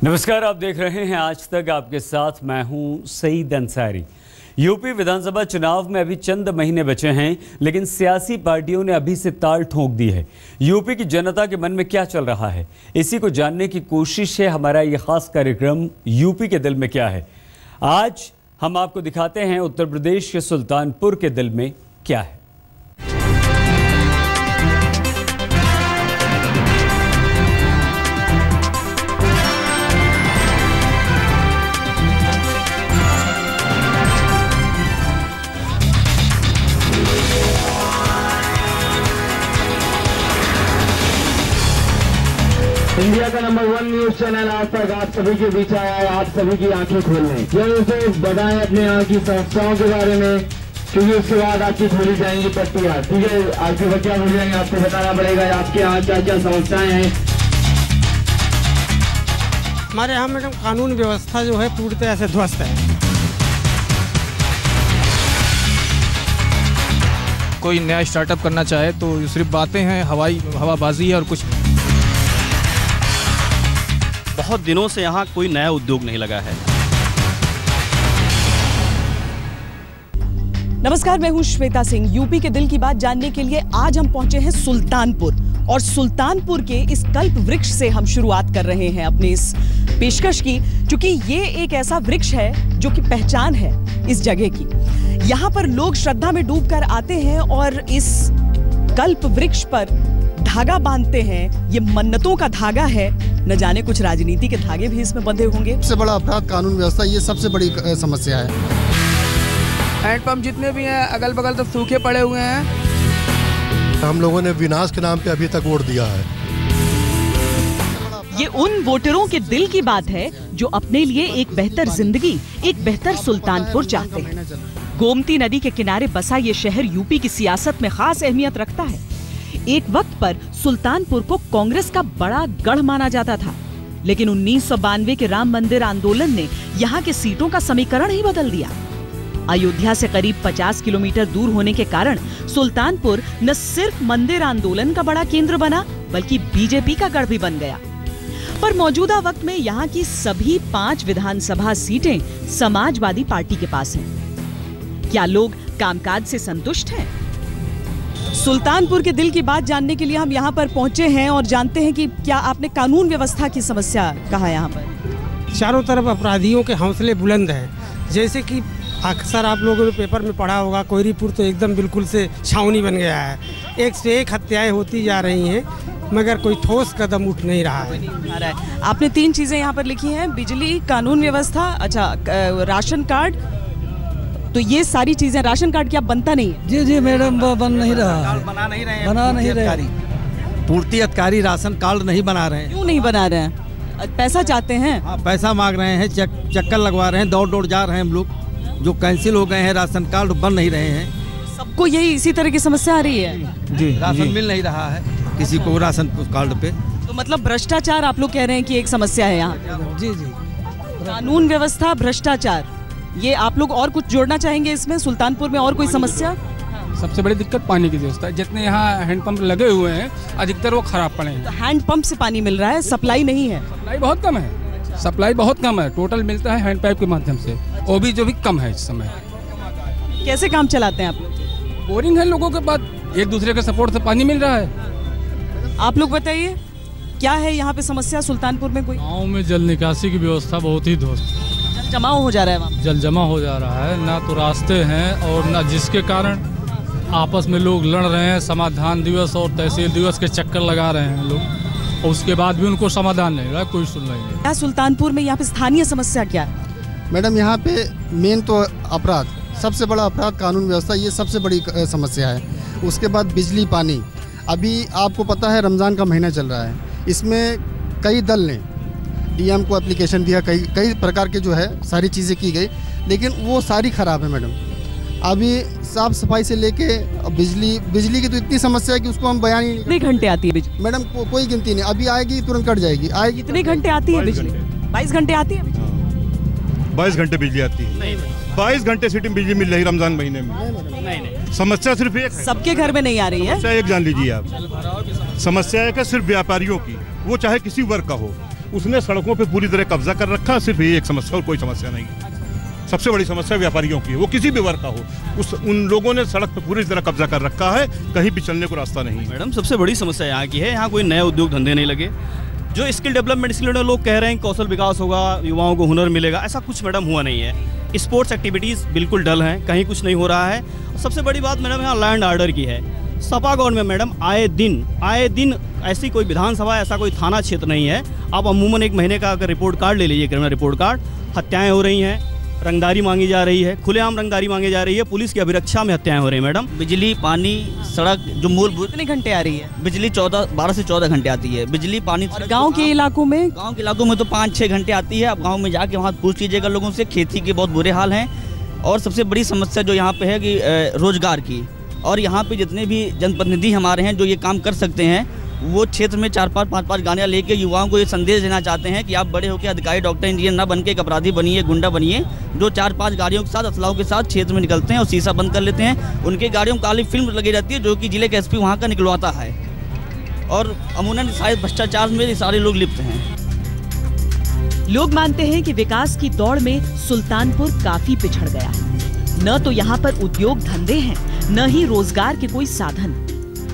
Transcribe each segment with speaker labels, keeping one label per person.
Speaker 1: नमस्कार, आप देख रहे हैं आज तक। आपके साथ मैं हूं सईद अंसारी। यूपी विधानसभा चुनाव में अभी चंद महीने बचे हैं, लेकिन सियासी पार्टियों ने अभी से ताल ठोक दी है। यूपी की जनता के मन में क्या चल रहा है, इसी को जानने की कोशिश है हमारा ये खास कार्यक्रम यूपी के दिल में क्या है। आज हम आपको दिखाते हैं उत्तर प्रदेश के सुल्तानपुर के दिल में क्या है।
Speaker 2: इंडिया का नंबर 1 न्यूज चैनल आज तक आप सभी के बीच आया है, आप सभी की आंखें खोलने। जरूर से बताएं अपने यहाँ की समस्याओं के बारे में, क्योंकि उसके बाद आपकी खोली जाएंगी पट्टियाँ। ठीक है, आपकी बच्चियाँ खोली जाएंगी, आपको बताना पड़ेगा आपके यहाँ क्या क्या समस्याएं हैं।
Speaker 3: हमारे यहाँ मैडम कानून व्यवस्था जो है पूरी तरह से ध्वस्त है।
Speaker 4: कोई नया स्टार्टअप करना चाहे तो सिर्फ बातें हैं, हवाबाजी है और कुछ।
Speaker 5: बहुत दिनों से यहाँ कोई नया उद्योग नहीं लगा है।
Speaker 6: नमस्कार, मैं हूँ श्वेता सिंह। यूपी के दिल की बात जानने के लिए आज हम पहुंचे हैं सुल्तानपुर, और सुल्तानपुर के इस कल्प वृक्ष से हम शुरुआत कर रहे हैं अपनी इस पेशकश की, क्योंकि ये एक ऐसा वृक्ष है जो कि पहचान है इस जगह की। यहाँ पर लोग श्रद्धा में डूबकर आते हैं और इस कल्प वृक्ष पर धागा बांधते हैं। ये मन्नतों का धागा है, न जाने कुछ राजनीति के धागे भी इसमें बंधे होंगे।
Speaker 7: सबसे बड़ा अपराध कानून व्यवस्था, ये सबसे बड़ी समस्या है।
Speaker 4: हैंडपंप जितने भी हैं अगल बगल तो सूखे पड़े हुए हैं।
Speaker 7: हम लोगों ने विनाश के नाम पे अभी तक वोट दिया है।
Speaker 6: ये उन वोटरों के दिल की बात है जो अपने लिए एक बेहतर जिंदगी, एक बेहतर सुल्तानपुर चाहते हैं। गोमती नदी के किनारे बसा ये शहर यूपी की सियासत में खास अहमियत रखता है। एक वक्त पर सुल्तानपुर को कांग्रेस का बड़ा गढ़ माना जाता था, लेकिन 1992 के राम मंदिर आंदोलन ने यहाँ के सीटों का समीकरण ही बदल दिया। अयोध्या से करीब 50 किलोमीटर दूर होने के कारण सुल्तानपुर न सिर्फ मंदिर आंदोलन का बड़ा केंद्र बना, बल्कि बीजेपी का गढ़ भी बन गया। पर मौजूदा वक्त में यहाँ की सभी 5 विधानसभा सीटें समाजवादी पार्टी के पास हैं। क्या लोग कामकाज से संतुष्ट हैं? सुल्तानपुर के दिल की बात जानने के लिए हम यहाँ पर पहुँचे हैं और जानते हैं कि क्या आपने कानून व्यवस्था की समस्या कहा। यहाँ पर
Speaker 3: चारों तरफ अपराधियों के हौसले बुलंद हैं। जैसे कि अक्सर आप लोगों ने पेपर में पढ़ा होगा, कोयरीपुर तो एकदम बिल्कुल से छावनी बन गया है। एक से एक हत्याएं होती जा रही हैं, मगर कोई ठोस कदम उठ नहीं रहा है।
Speaker 6: आपने 3 चीजें यहाँ पर लिखी हैं, बिजली, कानून व्यवस्था, अच्छा राशन कार्ड। तो ये सारी चीजें, राशन कार्ड क्या बनता नहीं है?
Speaker 8: जी मैडम, बन नहीं रहा है,
Speaker 4: बना नहीं
Speaker 8: रहे।
Speaker 4: पूर्ति अधिकारी राशन कार्ड नहीं बना रहे हैं।
Speaker 6: क्यों नहीं बना रहे हैं? पैसा चाहते हैं।
Speaker 4: हाँ, पैसा मांग रहे हैं, चक्कर लगवा रहे हैं, दौड़ जा रहे हैं। हम लोग जो कैंसिल हो गए हैं राशन कार्ड बन नहीं रहे हैं।
Speaker 6: सबको यही इसी तरह की समस्या आ रही है
Speaker 4: जी। राशन मिल नहीं रहा है किसी को राशन कार्ड पे।
Speaker 6: तो मतलब भ्रष्टाचार आप लोग कह रहे हैं कि एक समस्या है यहाँ?
Speaker 8: जी।
Speaker 6: कानून व्यवस्था, भ्रष्टाचार, ये आप लोग और कुछ जोड़ना चाहेंगे इसमें? सुल्तानपुर में और कोई समस्या?
Speaker 9: सबसे बड़ी दिक्कत पानी की व्यवस्था है। जितने यहाँ हैंडपंप लगे हुए हैं अधिकतर वो खराब पड़े हैं।
Speaker 6: तो हैंडपंप से पानी मिल रहा है, सप्लाई नहीं है?
Speaker 9: सप्लाई बहुत कम है, सप्लाई बहुत कम है। टोटल मिलता है हैंडपाइप के माध्यम से, वो भी जो भी कम है इस समय।
Speaker 6: कैसे काम चलाते हैं आप लोग?
Speaker 9: बोरिंग है लोगों के पास, एक दूसरे के सपोर्ट से पानी मिल रहा है।
Speaker 6: आप लोग बताइए, क्या है यहाँ पे समस्या सुल्तानपुर में? कोई
Speaker 10: गाँव में जल निकासी की व्यवस्था बहुत ही ध्वस्त,
Speaker 6: जमाव हो जा रहा है वहाँ।
Speaker 10: जल जमा हो जा रहा है, ना तो रास्ते हैं और ना, जिसके कारण आपस में लोग लड़ रहे हैं। समाधान दिवस और तहसील दिवस के चक्कर लगा रहे हैं लोग, और उसके बाद भी उनको समाधान नहीं रहा, कोई सुनवाई नहीं।
Speaker 6: क्या सुल्तानपुर में यहाँ पे स्थानीय समस्या क्या है?
Speaker 7: मैडम, यहाँ पे मेन तो अपराध, सबसे बड़ा अपराध कानून व्यवस्था, ये सबसे बड़ी समस्या है। उसके बाद बिजली, पानी। अभी आपको पता है रमज़ान का महीना चल रहा है, इसमें कई दल ने डीएम को एप्लीकेशन दिया, कई प्रकार के जो है सारी चीज़ें की गई, लेकिन वो सारी ख़राब है मैडम। अभी साफ सफाई से लेके बिजली की तो इतनी समस्या है कि उसको हम बयान ही।
Speaker 6: कितने घंटे आती है बिजली?
Speaker 7: मैडम कोई गिनती नहीं, अभी आएगी तुरंत कट जाएगी, आएगी।
Speaker 6: कितने घंटे आती है बिजली? 22 घंटे आती है बिजली?
Speaker 11: 22 घंटे बिजली आती है। 22 घंटे सिटी में बिजली मिल रही रमजान महीने में। नहीं, समस्या सिर्फ एक है,
Speaker 6: सबके घर में नहीं आ रही है।
Speaker 11: समस्या एक जान लीजिए आप, समस्या है कि सिर्फ व्यापारियों की, वो चाहे किसी वर्ग का हो, उसने सड़कों पे पूरी तरह कब्जा कर रखा। सिर्फ ये एक समस्या और कोई समस्या नहीं है। सबसे बड़ी समस्या व्यापारियों की है, वो किसी भी वर्ग का हो, उन लोगों ने सड़क पे पूरी तरह कब्जा कर रखा है, कहीं भी चलने को रास्ता नहीं।
Speaker 5: मैडम सबसे बड़ी समस्या यहाँ की है, यहाँ कोई नए उद्योग धंधे नहीं लगे। जो स्किल डेवलपमेंट लोग कह रहे हैं कौशल विकास होगा, युवाओं को हुनर मिलेगा, ऐसा कुछ मैडम हुआ नहीं है। स्पोर्ट्स एक्टिविटीज़ बिल्कुल डल हैं, कहीं कुछ नहीं हो रहा है। सबसे बड़ी बात मैडम यहाँ लैंड ऑर्डर की है। सपा गौर में मैडम आए दिन ऐसी कोई विधानसभा, ऐसा कोई थाना क्षेत्र नहीं है। आप अमूमन एक महीने का अगर रिपोर्ट कार्ड ले लीजिए, क्रिमिनल रिपोर्ट कार्ड, हत्याएं हो रही हैं, रंगदारी मांगी जा रही है, खुलेआम रंगदारी मांगी जा रही है, पुलिस की अभिरक्षा में हत्याएं हो रही हैं मैडम।
Speaker 12: बिजली, पानी, सड़क जो मूलभूत।
Speaker 6: कितने घंटे आ रही है
Speaker 12: बिजली? 12 से 14 घंटे आती है बिजली, पानी।
Speaker 6: गांव के इलाकों में?
Speaker 12: गांव के इलाकों में तो 5-6 घंटे आती है। आप गांव में जाके वहाँ पूछ लीजिएगा लोगों से, खेती के बहुत बुरे हाल हैं। और सबसे बड़ी समस्या जो यहाँ पे है कि रोजगार की। और यहाँ पे जितने भी जनप्रतिनिधि हमारे हैं जो ये काम कर सकते हैं, वो क्षेत्र में 4-5, 5-5 गाड़ियाँ लेके युवाओं को ये संदेश देना चाहते हैं कि आप बड़े होकर अधिकारी, डॉक्टर, इंजीनियर ना बन के एक अपराधी बनिए, गुंडा बनिए, जो 4-5 गाड़ियों के साथ, असलाहों के साथ क्षेत्र में निकलते हैं और शीशा बंद कर लेते हैं। उनके गाड़ियों में काली फिल्म लगी रहती है जो कि जिले के एसपी वहाँ का निकलवाता है। और अमूमन शायद भ्रष्टाचार में ये सारे लोग लिप्त हैं।
Speaker 6: लोग मानते हैं कि विकास की दौड़ में सुल्तानपुर काफी पिछड़ गया है। न तो यहाँ पर उद्योग धंधे हैं, न ही रोजगार के कोई साधन।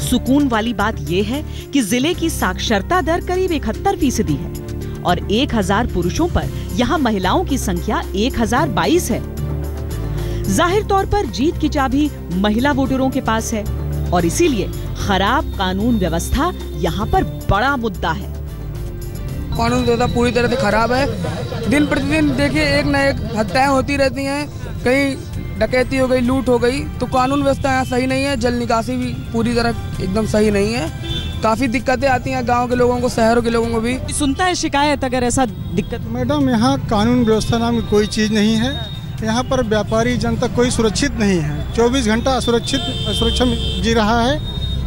Speaker 6: सुकून वाली बात यह है कि जिले की साक्षरता दर करीब 71% है और 1000 पुरुषों पर यहाँ महिलाओं की संख्या 1022 है। जाहिर तौर पर जीत की चाबी महिला वोटरों के पास है और इसीलिए खराब कानून व्यवस्था यहाँ पर बड़ा मुद्दा है।
Speaker 13: कानून व्यवस्था पूरी तरह से खराब है। दिन प्रतिदिन देखिए एक न एक हत्याएं होती रहती हैं, कहीं डकैती हो गई, लूट हो गई। तो कानून व्यवस्था यहाँ सही नहीं है। जल निकासी भी पूरी तरह एकदम सही नहीं है। काफ़ी दिक्कतें आती हैं गांव के लोगों को, शहरों के लोगों को भी।
Speaker 6: सुनता है शिकायत अगर ऐसा दिक्कत?
Speaker 14: मैडम यहाँ कानून व्यवस्था नाम की कोई चीज़ नहीं है। यहाँ पर व्यापारी जनता कोई सुरक्षित नहीं है। 24 घंटा असुरक्षा में जी रहा है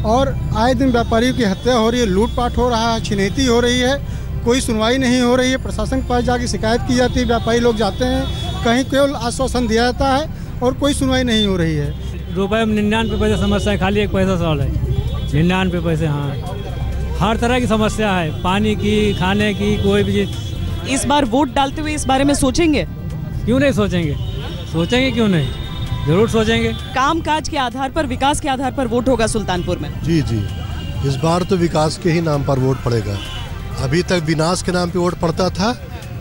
Speaker 14: और आए दिन व्यापारियों की हत्या हो रही है, लूटपाट हो रहा है, छिनैती हो रही है, कोई सुनवाई नहीं हो रही है। प्रशासन के पास जाके शिकायत की जाती है, व्यापारी लोग जाते हैं, कहीं केवल आश्वासन दिया जाता है और कोई सुनवाई नहीं हो रही है।
Speaker 15: रुपये में 99 पैसे समस्या है, खाली एक पैसा सवाल है। 99 पैसे, हाँ, हर तरह की समस्या है, पानी की, खाने की, कोई भी चीज।
Speaker 6: इस बार वोट डालते हुए इस बारे में सोचेंगे?
Speaker 15: क्यों नहीं सोचेंगे, सोचेंगे क्यों नहीं, जरूर सोचेंगे।
Speaker 6: कामकाज के आधार पर, विकास के आधार पर वोट होगा सुल्तानपुर में?
Speaker 16: जी, इस बार तो विकास के ही नाम पर वोट पड़ेगा। अभी तक विनाश के नाम पे वोट पड़ता था,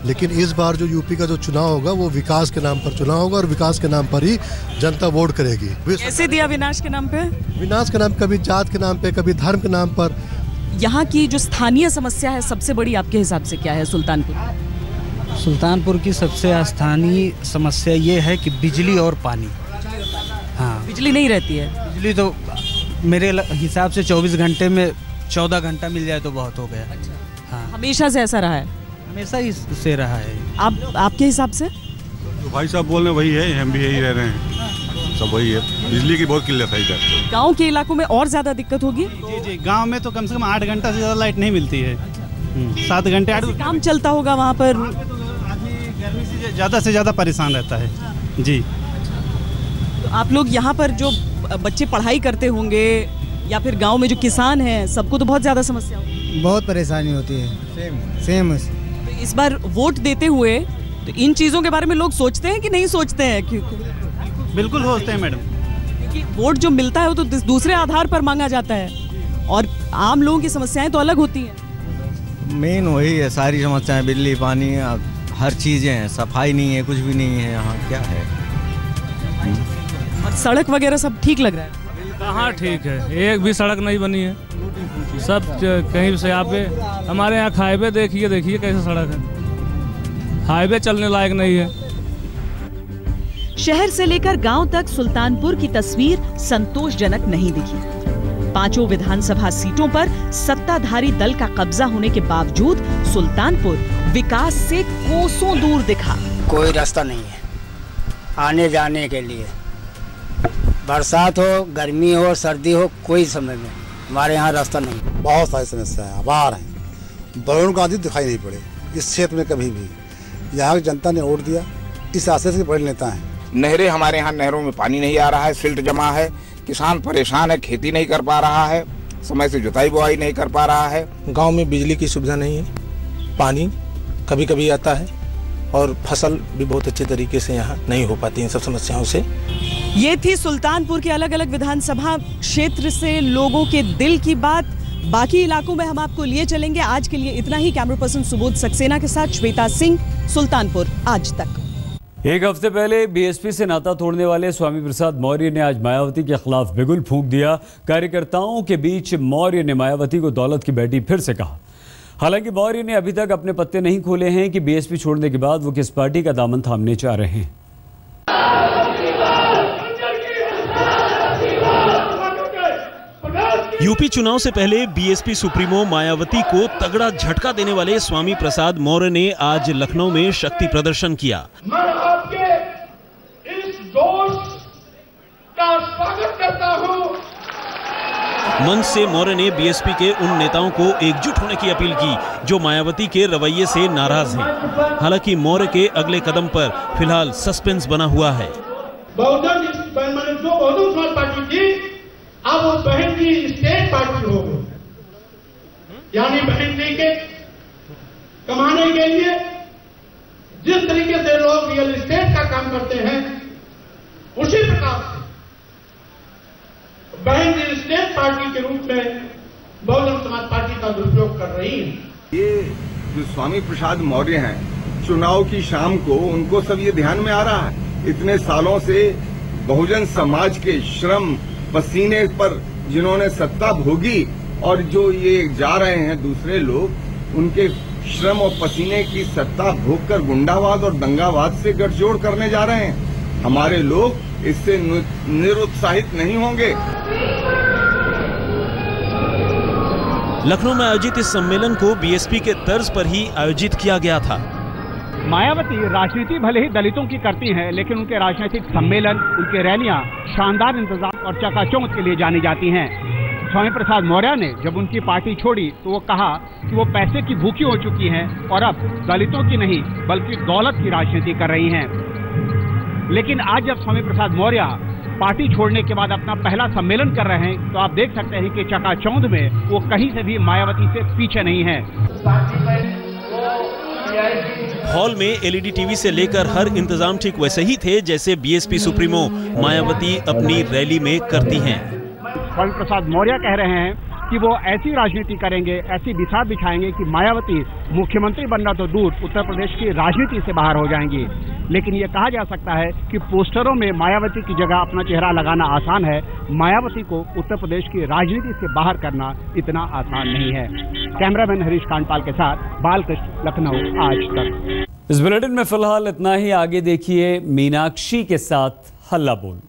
Speaker 16: लेकिन इस बार जो यूपी का जो चुनाव होगा वो विकास के नाम पर चुनाव होगा और विकास के नाम पर ही जनता वोट करेगी।
Speaker 6: कैसे दिया विनाश के नाम पे?
Speaker 16: विनाश के नाम, कभी जात के नाम पे, कभी धर्म के नाम पर।
Speaker 6: यहाँ की जो स्थानीय समस्या है सबसे बड़ी आपके हिसाब से क्या है सुल्तानपुर?
Speaker 17: सुल्तानपुर की सबसे स्थानीय समस्या ये है कि बिजली और पानी। हाँ,
Speaker 6: बिजली नहीं रहती है।
Speaker 17: बिजली तो मेरे हिसाब से 24 घंटे में 14 घंटा मिल जाए तो बहुत हो गया।
Speaker 6: हाँ, हमेशा से ऐसा रहा है?
Speaker 17: हमेशा ही से रहा है।
Speaker 6: आपके हिसाब से?
Speaker 11: तो भाई साहब बोल रहे वही है, हम भी यही रह रहे हैं, सब वही है। बिजली की बहुत किल्लत है इधर।
Speaker 6: गांव के इलाकों में और ज्यादा दिक्कत होगी?
Speaker 5: जी, गांव में तो कम से कम 8 घंटा से ज़्यादा लाइट नहीं मिलती है। 7 घंटे 8
Speaker 6: काम चलता होगा वहाँ पर।
Speaker 5: गर्मी से ज़्यादा परेशान रहता है जी।
Speaker 6: तो आप लोग यहाँ पर जो बच्चे पढ़ाई करते होंगे या फिर गाँव में जो किसान हैं, सबको तो बहुत ज़्यादा समस्या होगी।
Speaker 18: बहुत परेशानी होती है। सेम।
Speaker 6: इस बार वोट देते हुए तो इन चीज़ों के बारे में लोग सोचते हैं कि नहीं सोचते हैं? क्योंकि
Speaker 5: बिल्कुल सोचते हैं मैडम,
Speaker 6: क्योंकि वोट जो मिलता है वो तो दूसरे आधार पर मांगा जाता है और आम लोगों की समस्याएं तो अलग होती हैं।
Speaker 17: मेन वही है, सारी समस्याएं, बिजली, पानी, हर चीज़ें हैं। सफाई नहीं है, कुछ भी नहीं है यहाँ, क्या है।
Speaker 6: और सड़क वगैरह सब ठीक लग रहा है?
Speaker 15: कहाँ ठीक है, एक भी सड़क नहीं बनी है। सब कहीं से यहाँ पे हमारे यहाँ हाईवे देखिए कैसे सड़क है, हाईवे चलने लायक नहीं है।
Speaker 6: शहर से लेकर गांव तक सुल्तानपुर की तस्वीर संतोषजनक नहीं दिखी। 5 विधानसभा सीटों पर सत्ताधारी दल का कब्जा होने के बावजूद सुल्तानपुर विकास से कोसों दूर दिखा।
Speaker 19: कोई रास्ता नहीं है आने जाने के लिए, बरसात हो, गर्मी हो, सर्दी हो, कोई समय में हमारे यहाँ रास्ता नहीं।
Speaker 20: बहुत सारी समस्या है, आभार हैं, वरुण गांधी दिखाई नहीं पड़े इस क्षेत्र में कभी भी। यहाँ की जनता ने वोट दिया, इस आशय से बड़े नेता हैं।
Speaker 21: नहरें, हमारे यहाँ नहरों में पानी नहीं आ रहा है, सिल्ट जमा है, किसान परेशान है, खेती नहीं कर पा रहा है, समय से जुताई बुआई नहीं कर पा रहा है।
Speaker 22: गांव में बिजली की सुविधा नहीं है,
Speaker 1: पानी कभी कभी आता है और फसल भी बहुत अच्छे तरीके से यहाँ नहीं हो पाती इन सब समस्याओं से।
Speaker 6: ये थी सुल्तानपुर के अलग अलग विधानसभा क्षेत्र से लोगों के दिल की बात। बाकी इलाकों में हम आपको लिए चलेंगे। आज के लिए इतना ही। कैमरा पर्सन सुबोध सक्सेना के साथ श्वेता सिंह, सुल्तानपुर आज तक।
Speaker 22: एक हफ्ते पहले बीएसपी से नाता तोड़ने वाले स्वामी प्रसाद मौर्य ने आज मायावती के खिलाफ बिगुल फूंक दिया। कार्यकर्ताओं के बीच मौर्य ने मायावती को दौलत की बेटी फिर से कहा। हालांकि मौर्य ने अभी तक अपने पत्ते नहीं खोले हैं कि बीएसपी छोड़ने के बाद वो किस पार्टी का दामन थामने चाह रहे हैं।
Speaker 23: यूपी चुनाव से पहले बीएसपी सुप्रीमो मायावती को तगड़ा झटका देने वाले स्वामी प्रसाद मौर्य ने आज लखनऊ में शक्ति प्रदर्शन किया।
Speaker 24: मैं आपके इस जोश का स्वागत करता हूं।
Speaker 23: मंच से मौर्य ने बीएसपी के उन नेताओं को एकजुट होने की अपील की जो मायावती के रवैये से नाराज हैं। हालांकि मौर्य के अगले कदम पर फिलहाल सस्पेंस बना हुआ है।
Speaker 24: बहुजन समाज पार्टी थी, अब वो बहन की स्टेट पार्टी हो गई। यानी बहन जी के कमाने के लिए जिस तरीके से लोग रियल एस्टेट का काम करते हैं, उसी प्रकार से बहन जी स्टेट पार्टी के रूप में बहुजन समाज पार्टी का दुरुपयोग कर रही है।
Speaker 25: ये जो स्वामी प्रसाद मौर्य हैं, चुनाव की शाम को उनको सब ये ध्यान में आ रहा है। इतने सालों से बहुजन समाज के श्रम पसीने पर जिन्होंने सत्ता भोगी और जो ये जा रहे हैं दूसरे लोग, उनके श्रम और पसीने की सत्ता भोगकर गुंडावाद और दंगावाद से गठजोड़ करने जा रहे हैं। हमारे लोग इससे निरुत्साहित नहीं होंगे।
Speaker 23: लखनऊ में आयोजित इस सम्मेलन को बीएसपी के तर्ज पर ही आयोजित किया गया था।
Speaker 26: मायावती राजनीति भले ही दलितों की करती हैं, लेकिन उनके राजनीतिक सम्मेलन, उनके रैलियां शानदार इंतजाम और चकाचौंध के लिए जानी जाती हैं। स्वामी प्रसाद मौर्य ने जब उनकी पार्टी छोड़ी तो वो कहा कि वो पैसे की भूखी हो चुकी हैं और अब दलितों की नहीं बल्कि दौलत की राजनीति कर रही हैं। लेकिन आज जब स्वामी प्रसाद मौर्य पार्टी छोड़ने के बाद अपना पहला सम्मेलन कर रहे हैं तो आप देख सकते हैं कि चकाचौंध में वो कहीं से भी मायावती से पीछे नहीं है।
Speaker 23: हॉल में एलईडी टीवी से लेकर हर इंतजाम ठीक वैसे ही थे जैसे बीएसपी सुप्रीमो मायावती अपनी रैली में करती हैं।
Speaker 26: स्वामी प्रसाद मौर्य कह रहे हैं कि वो ऐसी राजनीति करेंगे, ऐसी बिसात बिछाएंगे कि मायावती मुख्यमंत्री बनना तो दूर उत्तर प्रदेश की राजनीति से बाहर हो जाएंगी। लेकिन ये कहा जा सकता है कि पोस्टरों में मायावती की जगह अपना चेहरा लगाना आसान है, मायावती को उत्तर प्रदेश की राजनीति से बाहर करना इतना आसान नहीं है। कैमरामैन हरीश कांडपाल के साथ बालकृष्ण, लखनऊ आज तक।
Speaker 22: इस बुलेटिन में फिलहाल इतना ही। आगे देखिए मीनाक्षी के साथ हल्ला बोल।